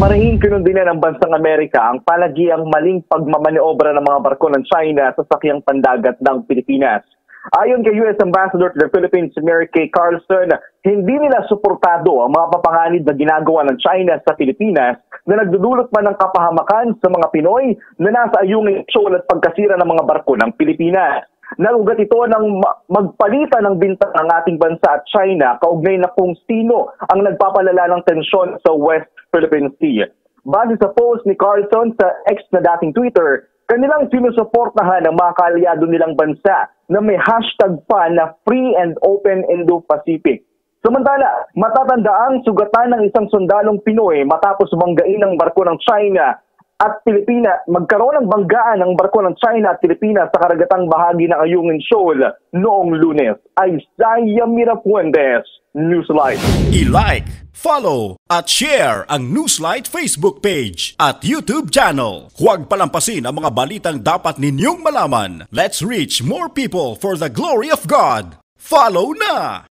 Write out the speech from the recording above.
Marahing kinundina ng bansang Amerika ang palagiang maling pagmamaniobra ng mga barko ng China sa sakyang pandagat ng Pilipinas. Ayon kay U.S. Ambassador to the Philippines, Mary Kay Carlson, hindi nila suportado ang mga papanganib na ginagawa ng China sa Pilipinas na nagdudulot man ng kapahamakan sa mga Pinoy na nasa ayungin at pagkasira ng mga barko ng Pilipinas. Nalugat ito ng magpalitan ng bintang ng ating bansa at China kaugnay na kung sino ang nagpapalala ng tensyon sa West Philippine Sea. Base sa post ni Carlson sa X na dating Twitter, kanilang sinusuportahan ang mga kaalyado nilang bansa na may hashtag pa na Free and Open Indo-Pacific. Samantala, matatandaang sugatan ng isang sundalong Pinoy matapos banggain ng barko ng China at Pilipinas, magkaroon ng banggaan ng barko ng China at Pilipinas sa karagatang bahagi ng Ayungin Shoal noong Lunes. Isaiah Mirapuentes, Newslight. I-like, follow, at share ang Newslight Facebook page at YouTube channel. Huwag palampasin ang mga balitang dapat ninyong malaman. Let's reach more people for the glory of God. Follow na!